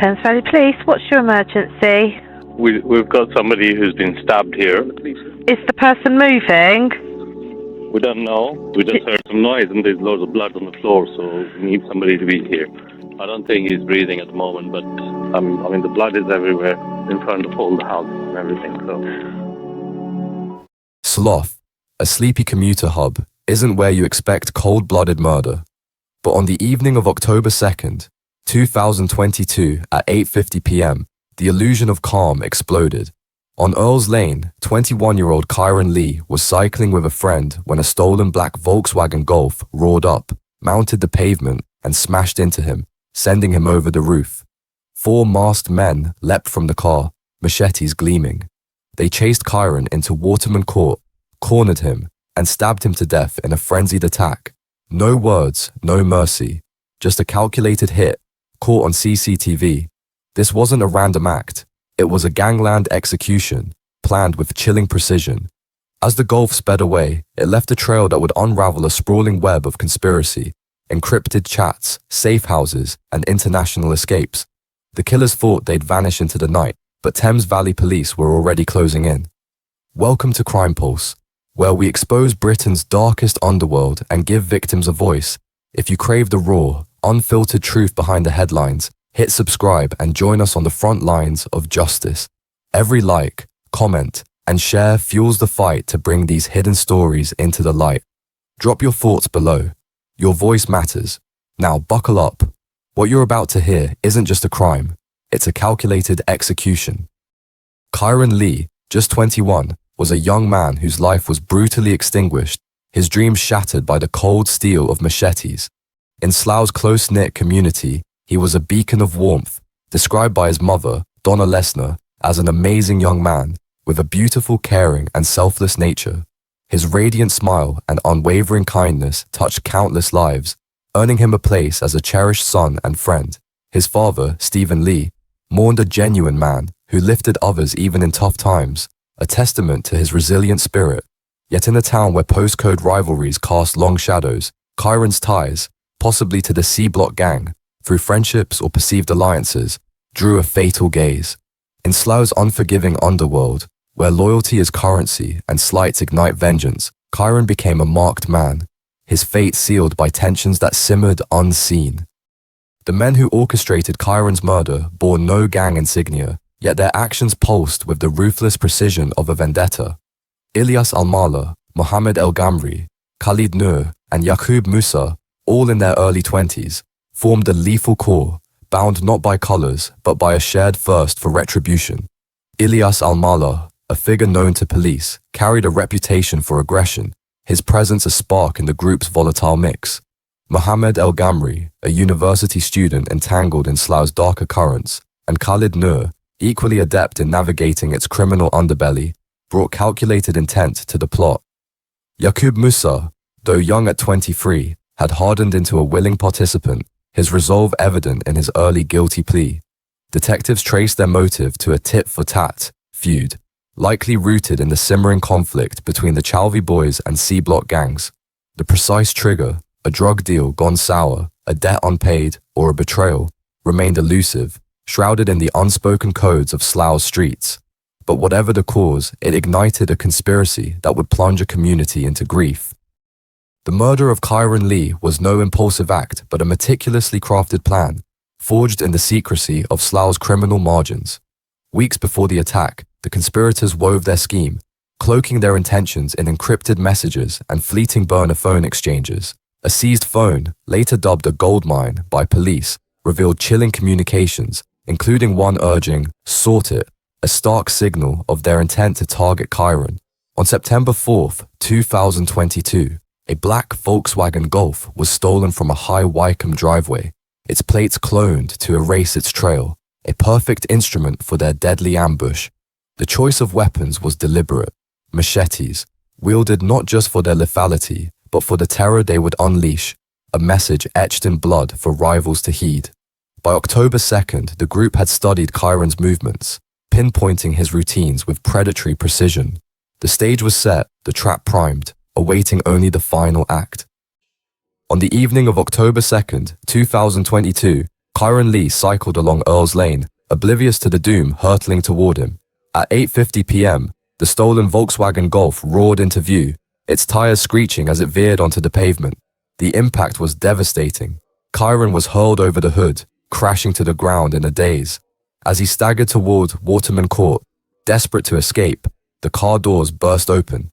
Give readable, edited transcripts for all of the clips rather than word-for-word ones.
Thames Valley Police, what's your emergency? We've got somebody who's been stabbed here. Is the person moving? We don't know. We just heard some noise and there's loads of blood on the floor, so we need somebody to be here. I don't think he's breathing at the moment, but I mean the blood is everywhere in front of all the houses and everything. So. Slough, a sleepy commuter hub, isn't where you expect cold-blooded murder. But on the evening of October 2nd, 2022 at 8:50 p.m, the illusion of calm exploded. On Earls Lane, 21-year-old Kairen Lee was cycling with a friend when a stolen black Volkswagen Golf roared up, mounted the pavement, and smashed into him, sending him over the roof. 4 masked men leapt from the car, machetes gleaming. They chased Kyron into Waterman Court, cornered him, and stabbed him to death in a frenzied attack. No words, no mercy, just a calculated hit, caught on CCTV. This wasn't a random act. It was a gangland execution, planned with chilling precision. As the Golf sped away, it left a trail that would unravel a sprawling web of conspiracy, encrypted chats, safe houses, and international escapes. The killers thought they'd vanish into the night, but Thames Valley Police were already closing in. Welcome to Crime Pulse, where we expose Britain's darkest underworld and give victims a voice. If you crave the raw, unfiltered truth behind the headlines, hit subscribe and join us on the front lines of justice. Every like, comment, and share fuels the fight to bring these hidden stories into the light. Drop your thoughts below. Your voice matters. Now buckle up. What you're about to hear isn't just a crime, it's a calculated execution. Kairen Lee, just 21, was a young man whose life was brutally extinguished, his dreams shattered by the cold steel of machetes. In Slough's close-knit community, he was a beacon of warmth, described by his mother, Donna Lesnar, as an amazing young man with a beautiful, caring, and selfless nature. His radiant smile and unwavering kindness touched countless lives, earning him a place as a cherished son and friend. His father, Stephen Lee, mourned a genuine man who lifted others even in tough times, a testament to his resilient spirit. Yet in a town where postcode rivalries cast long shadows, Kyron's ties, possibly to the C-Block gang, through friendships or perceived alliances, drew a fatal gaze. In Slough's unforgiving underworld, where loyalty is currency and slights ignite vengeance, Kyron became a marked man, his fate sealed by tensions that simmered unseen. The men who orchestrated Kyron's murder bore no gang insignia, yet their actions pulsed with the ruthless precision of a vendetta. Ilyas Almala, Mohammed El Gamri, Khalid Nur, and Yaqub Musa, all in their early 20s, formed a lethal core, bound not by colors, but by a shared thirst for retribution. Ilyas Almala, a figure known to police, carried a reputation for aggression, his presence a spark in the group's volatile mix. Mohammed El Gamri, a university student entangled in Slough's darker currents, and Khalid Nur, equally adept in navigating its criminal underbelly, brought calculated intent to the plot. Yaqub Musa, though young at 23, had hardened into a willing participant, his resolve evident in his early guilty plea. Detectives traced their motive to a tit-for-tat feud, likely rooted in the simmering conflict between the Chalvey boys and C-Block gangs. The precise trigger, a drug deal gone sour, a debt unpaid, or a betrayal, remained elusive, shrouded in the unspoken codes of Slough's streets. But whatever the cause, it ignited a conspiracy that would plunge a community into grief. The murder of Kyron Lee was no impulsive act, but a meticulously crafted plan, forged in the secrecy of Slough's criminal margins. Weeks before the attack, the conspirators wove their scheme, cloaking their intentions in encrypted messages and fleeting burner phone exchanges. A seized phone, later dubbed a goldmine by police, revealed chilling communications, including one urging, "Sort it," a stark signal of their intent to target Kyron. On September 4th, 2022, a black Volkswagen Golf was stolen from a high Wycombe driveway, its plates cloned to erase its trail, a perfect instrument for their deadly ambush. The choice of weapons was deliberate, machetes, wielded not just for their lethality, but for the terror they would unleash, a message etched in blood for rivals to heed. By October 2nd, the group had studied Kyron's movements, pinpointing his routines with predatory precision. The stage was set, the trap primed, awaiting only the final act. On the evening of October 2nd, 2022, Kairen Lee cycled along Earl's Lane, oblivious to the doom hurtling toward him. At 8:50 p.m., the stolen Volkswagen Golf roared into view, its tires screeching as it veered onto the pavement. The impact was devastating. Kyron was hurled over the hood, crashing to the ground in a daze. As he staggered toward Waterman Court, desperate to escape, the car doors burst open.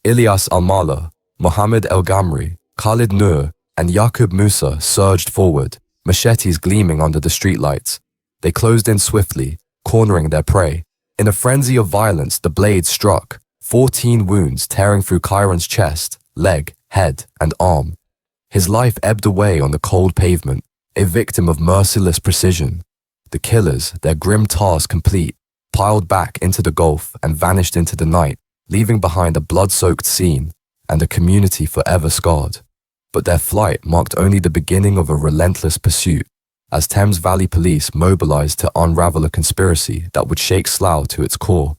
Ilyas Almala, Mohammed El Gamri, Khalid Nur, and Yaqub Musa surged forward, machetes gleaming under the streetlights. They closed in swiftly, cornering their prey. In a frenzy of violence, the blades struck, 14 wounds tearing through Kyron's chest, leg, head, and arm. His life ebbed away on the cold pavement, a victim of merciless precision. The killers, their grim task complete, piled back into the Gulf and vanished into the night, leaving behind a blood-soaked scene and a community forever scarred. But their flight marked only the beginning of a relentless pursuit, as Thames Valley Police mobilized to unravel a conspiracy that would shake Slough to its core.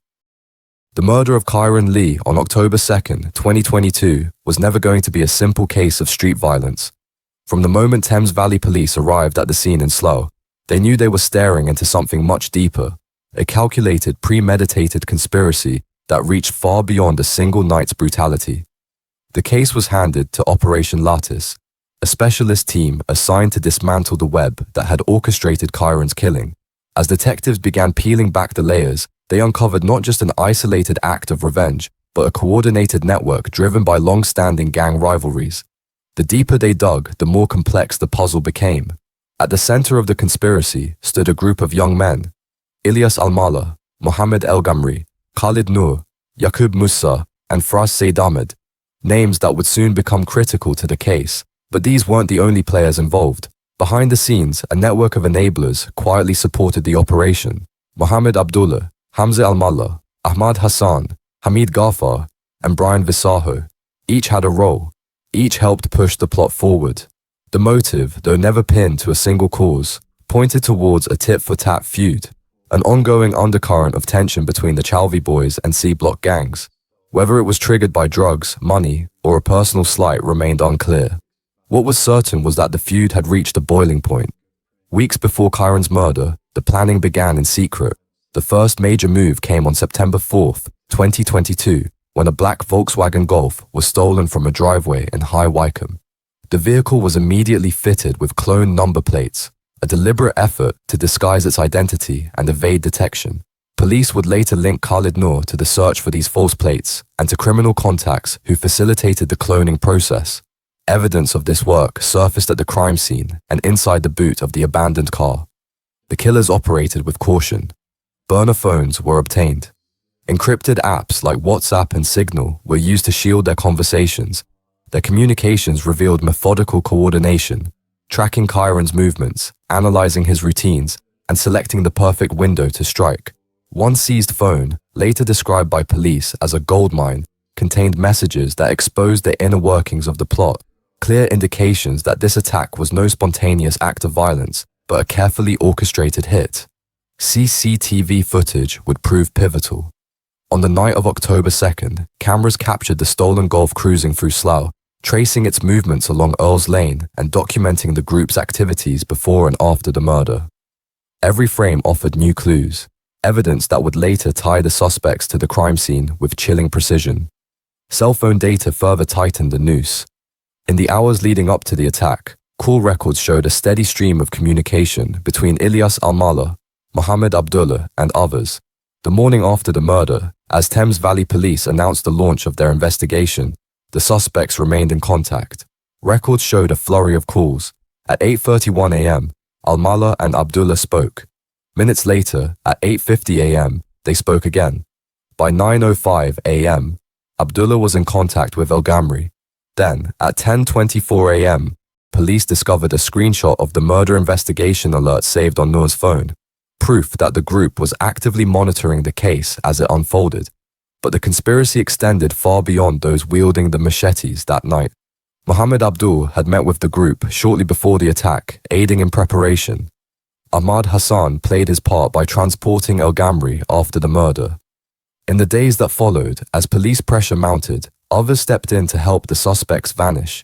The murder of Kyron Lee on October 2nd, 2022 was never going to be a simple case of street violence. From the moment Thames Valley Police arrived at the scene in Slough, they knew they were staring into something much deeper, a calculated, premeditated conspiracy that reached far beyond a single night's brutality. The case was handed to Operation Lattice, a specialist team assigned to dismantle the web that had orchestrated Kyron's killing. As detectives began peeling back the layers, they uncovered not just an isolated act of revenge, but a coordinated network driven by long-standing gang rivalries. The deeper they dug, the more complex the puzzle became. At the center of the conspiracy stood a group of young men: Ilyas Almala, Mohammed El Gamri, Khalid Nur, Yaqub Musa, and Fraz Said Ahmed, names that would soon become critical to the case. But these weren't the only players involved. Behind the scenes, a network of enablers quietly supported the operation. Mohammed Abdullah, Hamza Almala, Ahmad Hassan, Hamid Ghaffar, and Brian Visaho, each had a role. Each helped push the plot forward. The motive, though never pinned to a single cause, pointed towards a tit-for-tat feud, an ongoing undercurrent of tension between the Chalvey boys and C-block gangs. Whether it was triggered by drugs, money, or a personal slight remained unclear. What was certain was that the feud had reached a boiling point. Weeks before Kyron's murder, the planning began in secret. The first major move came on September 4th, 2022, when a black Volkswagen Golf was stolen from a driveway in High Wycombe. The vehicle was immediately fitted with cloned number plates, a deliberate effort to disguise its identity and evade detection. Police would later link Khalid Noor to the search for these false plates and to criminal contacts who facilitated the cloning process. Evidence of this work surfaced at the crime scene and inside the boot of the abandoned car. The killers operated with caution. Burner phones were obtained. Encrypted apps like WhatsApp and Signal were used to shield their conversations. Their communications revealed methodical coordination, tracking Kyron's movements, analyzing his routines, and selecting the perfect window to strike. One seized phone, later described by police as a goldmine, contained messages that exposed the inner workings of the plot, clear indications that this attack was no spontaneous act of violence, but a carefully orchestrated hit. CCTV footage would prove pivotal. On the night of October 2nd, cameras captured the stolen Golf cruising through Slough, tracing its movements along Earl's Lane and documenting the group's activities before and after the murder. Every frame offered new clues, evidence that would later tie the suspects to the crime scene with chilling precision. Cell phone data further tightened the noose. In the hours leading up to the attack, call records showed a steady stream of communication between Ilyas Almala, Mohammed Abdullah, and others. The morning after the murder, as Thames Valley Police announced the launch of their investigation, the suspects remained in contact. Records showed a flurry of calls. At 8:31 a.m., Almala and Abdullah spoke. Minutes later, at 8:50 a.m., they spoke again. By 9:05 a.m., Abdullah was in contact with El Gamri. Then, at 10:24 a.m., police discovered a screenshot of the murder investigation alert saved on Noor's phone, proof that the group was actively monitoring the case as it unfolded. But the conspiracy extended far beyond those wielding the machetes that night. Mohammed Abdul had met with the group shortly before the attack, aiding in preparation. Ahmad Hassan played his part by transporting El Gamri after the murder. In the days that followed, as police pressure mounted, others stepped in to help the suspects vanish.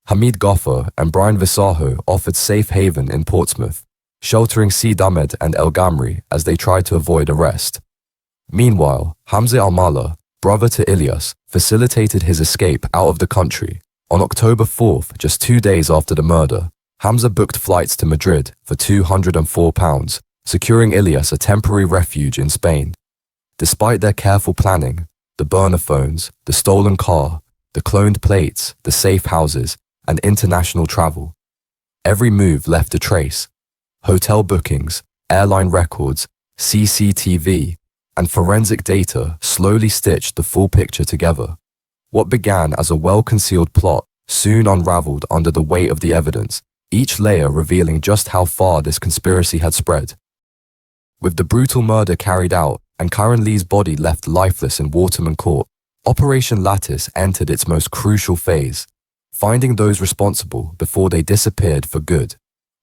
Hamid Ghaffar and Brian Visaho offered safe haven in Portsmouth. sheltering Ahmed and El Gamri as they tried to avoid arrest. Meanwhile, Hamza Almala, brother to Ilyas, facilitated his escape out of the country. On October 4th, just 2 days after the murder, Hamza booked flights to Madrid for £204, securing Ilyas a temporary refuge in Spain. Despite their careful planning, the burner phones, the stolen car, the cloned plates, the safe houses, and international travel, every move left a trace. Hotel bookings, airline records, CCTV, and forensic data slowly stitched the full picture together. What began as a well-concealed plot soon unraveled under the weight of the evidence, each layer revealing just how far this conspiracy had spread. With the brutal murder carried out and Kairen Lee's body left lifeless in Waterman Court, Operation Lattice entered its most crucial phase, finding those responsible before they disappeared for good.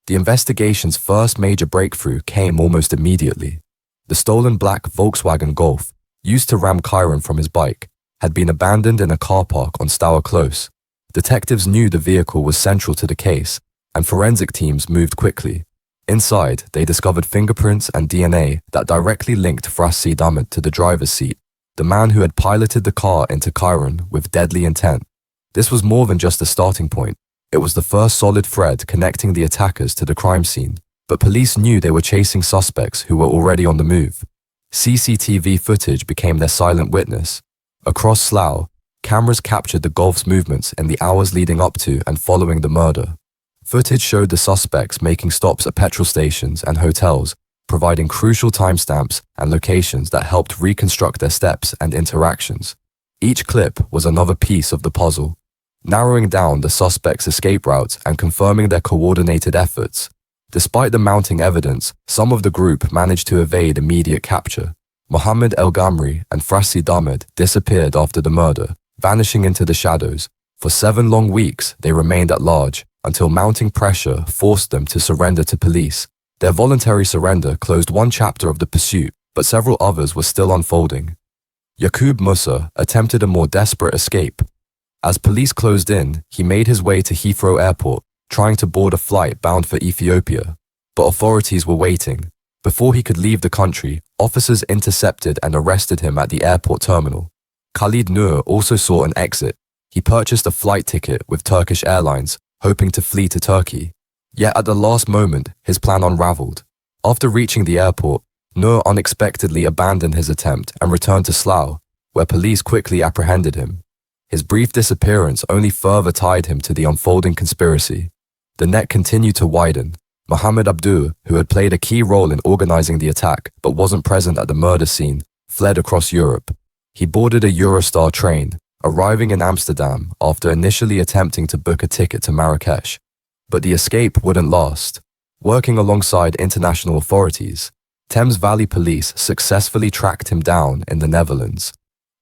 The investigation's first major breakthrough came almost immediately. The stolen black Volkswagen Golf, used to ram Kyron from his bike, had been abandoned in a car park on Stour Close. Detectives knew the vehicle was central to the case, and forensic teams moved quickly. Inside, they discovered fingerprints and DNA that directly linked Frassi Ahmed to the driver's seat, the man who had piloted the car into Kyron with deadly intent. This was more than just a starting point. It was the first solid thread connecting the attackers to the crime scene, but police knew they were chasing suspects who were already on the move. CCTV footage became their silent witness. Across Slough, cameras captured the Golf's movements in the hours leading up to and following the murder. Footage showed the suspects making stops at petrol stations and hotels, providing crucial timestamps and locations that helped reconstruct their steps and interactions. Each clip was another piece of the puzzle, narrowing down the suspects' escape routes and confirming their coordinated efforts. Despite the mounting evidence, some of the group managed to evade immediate capture. Mohammed El Gamri and Frassi Ahmed disappeared after the murder, vanishing into the shadows. For 7 long weeks, they remained at large, until mounting pressure forced them to surrender to police. Their voluntary surrender closed one chapter of the pursuit, but several others were still unfolding. Yaqub Musa attempted a more desperate escape. As police closed in, he made his way to Heathrow Airport, trying to board a flight bound for Ethiopia. But authorities were waiting. Before he could leave the country, officers intercepted and arrested him at the airport terminal. Khalid Nur also saw an exit. He purchased a flight ticket with Turkish Airlines, hoping to flee to Turkey. Yet at the last moment, his plan unraveled. After reaching the airport, Nur unexpectedly abandoned his attempt and returned to Slough, where police quickly apprehended him. His brief disappearance only further tied him to the unfolding conspiracy. The net continued to widen. Mohammed Abdul, who had played a key role in organizing the attack but wasn't present at the murder scene, fled across Europe. He boarded a Eurostar train, arriving in Amsterdam after initially attempting to book a ticket to Marrakesh. But the escape wouldn't last. Working alongside international authorities, Thames Valley Police successfully tracked him down in the Netherlands.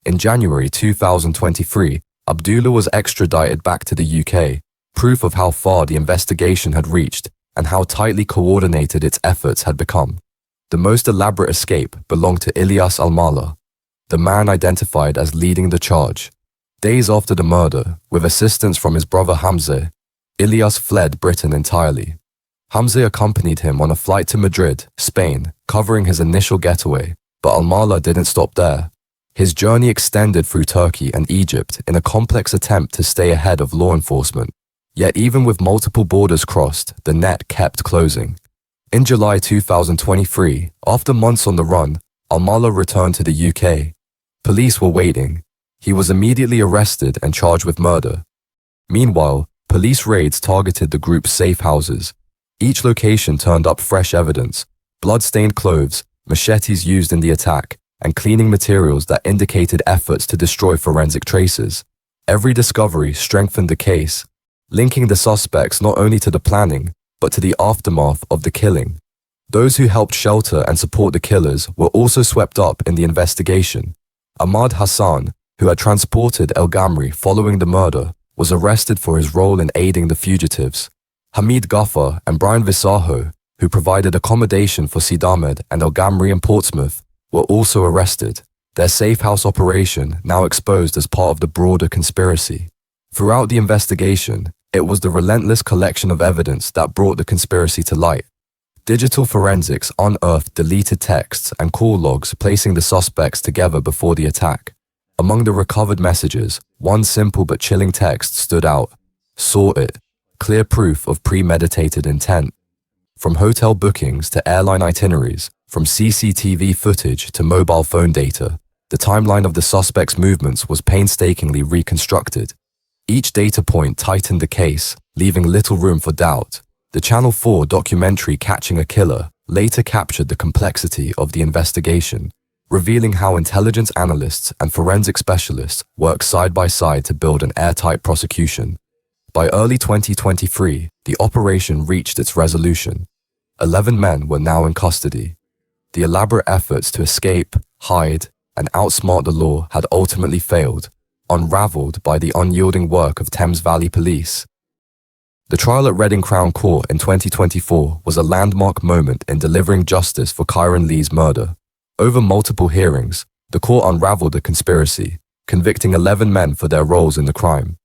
In January 2023, Abdullah was extradited back to the UK, proof of how far the investigation had reached and how tightly coordinated its efforts had become. The most elaborate escape belonged to Ilyas Almala, the man identified as leading the charge. Days after the murder, with assistance from his brother Hamza, Ilyas fled Britain entirely. Hamza accompanied him on a flight to Madrid, Spain, covering his initial getaway, but Almala didn't stop there. His journey extended through Turkey and Egypt in a complex attempt to stay ahead of law enforcement. Yet even with multiple borders crossed, the net kept closing. In July 2023, after months on the run, Almala returned to the UK. Police were waiting. He was immediately arrested and charged with murder. Meanwhile, police raids targeted the group's safe houses. Each location turned up fresh evidence: blood-stained clothes, machetes used in the attack, and cleaning materials that indicated efforts to destroy forensic traces. Every discovery strengthened the case, linking the suspects not only to the planning, but to the aftermath of the killing. Those who helped shelter and support the killers were also swept up in the investigation. Ahmad Hassan, who had transported El Gamri following the murder, was arrested for his role in aiding the fugitives. Hamid Ghaffar and Brian Visaho, who provided accommodation for Ahmed and El Gamri in Portsmouth, were also arrested, their safe house operation now exposed as part of the broader conspiracy. Throughout the investigation, it was the relentless collection of evidence that brought the conspiracy to light. Digital forensics unearthed deleted texts and call logs placing the suspects together before the attack. Among the recovered messages, one simple but chilling text stood out. Saw it. Clear proof of premeditated intent. From hotel bookings to airline itineraries, from CCTV footage to mobile phone data, the timeline of the suspect's movements was painstakingly reconstructed. Each data point tightened the case, leaving little room for doubt. The Channel 4 documentary Catching a Killer later captured the complexity of the investigation, revealing how intelligence analysts and forensic specialists work side by side to build an airtight prosecution. By early 2023, the operation reached its resolution. 11 men were now in custody. The elaborate efforts to escape, hide, and outsmart the law had ultimately failed, unraveled by the unyielding work of Thames Valley Police. The trial at Reading Crown Court in 2024 was a landmark moment in delivering justice for Kairen Lee's murder. Over multiple hearings, the court unraveled the conspiracy, convicting 11 men for their roles in the crime.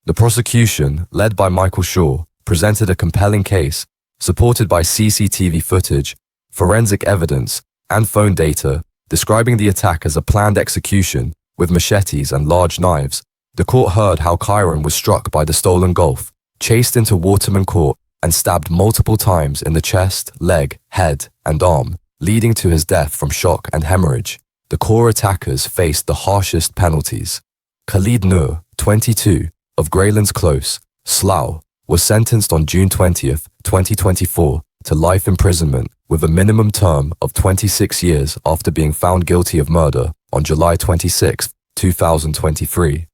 The prosecution, led by Michael Shaw, presented a compelling case, supported by CCTV footage, forensic evidence, and phone data, describing the attack as a planned execution with machetes and large knives. The court heard how Kyron was struck by the stolen Golf, chased into Waterman Court, and stabbed multiple times in the chest, leg, head, and arm, leading to his death from shock and hemorrhage. The core attackers faced the harshest penalties. Khalid Noor, 22, of Greylands Close, Slough, was sentenced on June 20, 2024, to life imprisonment with a minimum term of 26 years after being found guilty of murder on July 26, 2023.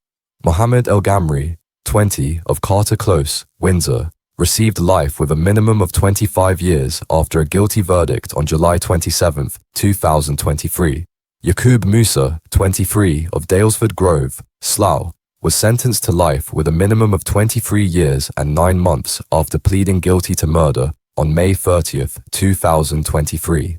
Mohammed El Gamri, 20, of Carter Close, Windsor, received life with a minimum of 25 years after a guilty verdict on July 27, 2023. Yaqub Musa, 23, of Dalesford Grove, Slough, was sentenced to life with a minimum of 23 years and 9 months after pleading guilty to murder on May 30, 2023.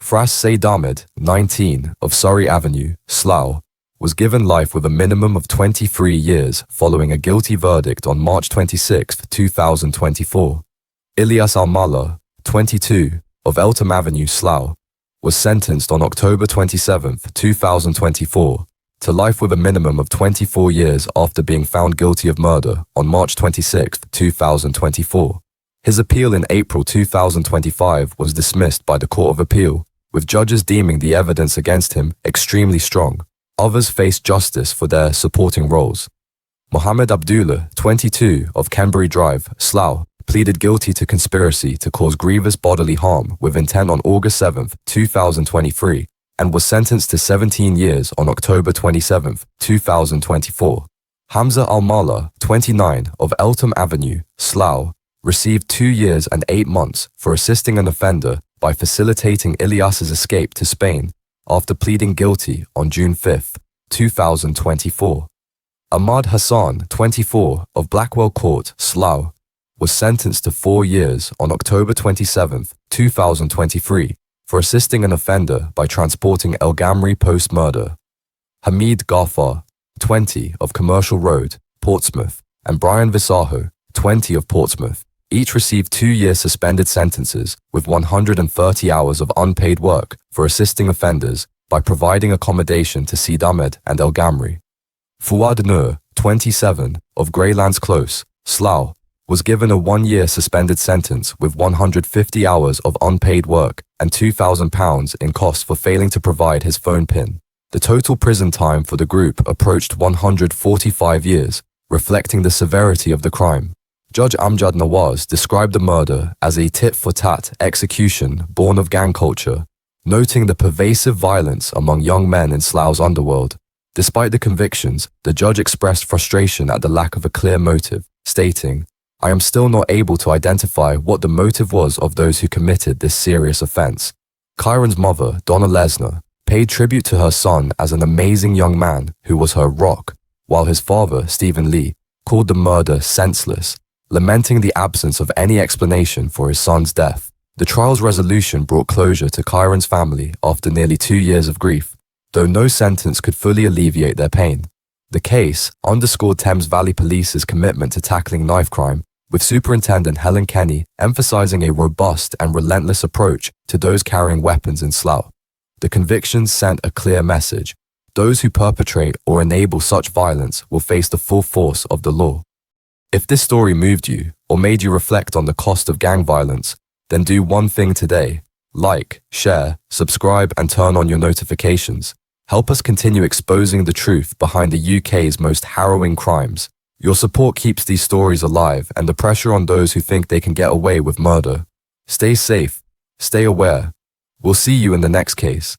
Fras Said Ahmed, 19, of Surrey Avenue, Slough, was given life with a minimum of 23 years following a guilty verdict on March 26, 2024. Ilyas Al-Mallah, 22, of Eltham Avenue, Slough, was sentenced on October 27, 2024, to life with a minimum of 24 years after being found guilty of murder on March 26, 2024. His appeal in April 2025 was dismissed by the Court of Appeal, with judges deeming the evidence against him extremely strong. Others faced justice for their supporting roles. Mohammed Abdullah, 22, of Kenbury Drive, Slough, pleaded guilty to conspiracy to cause grievous bodily harm with intent on August 7, 2023, and was sentenced to 17 years on October 27, 2024. Hamza Al-Mallah, 29, of Eltham Avenue, Slough, received 2 years and 8 months for assisting an offender by facilitating Ilyas's escape to Spain after pleading guilty on June 5, 2024. Ahmad Hassan, 24, of Blackwell Court, Slough, was sentenced to 4 years on October 27, 2023, for assisting an offender by transporting El Gamri post-murder. Hamid Ghaffar, 20, of Commercial Road, Portsmouth, and Brian Visaho, 20, of Portsmouth, each received 2-year suspended sentences with 130 hours of unpaid work for assisting offenders by providing accommodation to Sid Ahmed and El Gamri. Fuad Noor, 27, of Greylands Close, Slough, was given a 1-year suspended sentence with 150 hours of unpaid work and £2,000 in costs for failing to provide his phone PIN. The total prison time for the group approached 145 years, reflecting the severity of the crime. Judge Amjad Nawaz described the murder as a tit-for-tat execution born of gang culture, noting the pervasive violence among young men in Slough's underworld. Despite the convictions, the judge expressed frustration at the lack of a clear motive, stating, "I am still not able to identify what the motive was of those who committed this serious offense." Kyron's mother, Donna Lesnar, paid tribute to her son as an amazing young man who was her rock, while his father, Stephen Lee, called the murder senseless, lamenting the absence of any explanation for his son's death. The trial's resolution brought closure to Kyron's family after nearly 2 years of grief, though no sentence could fully alleviate their pain. The case underscored Thames Valley Police's commitment to tackling knife crime with Superintendent Helen Kenny emphasizing a robust and relentless approach to those carrying weapons in Slough. The convictions sent a clear message. Those who perpetrate or enable such violence will face the full force of the law. If this story moved you or made you reflect on the cost of gang violence, then do one thing today. Like, share, subscribe, and turn on your notifications. Help us continue exposing the truth behind the UK's most harrowing crimes. Your support keeps these stories alive and the pressure on those who think they can get away with murder. Stay safe. Stay aware. We'll see you in the next case.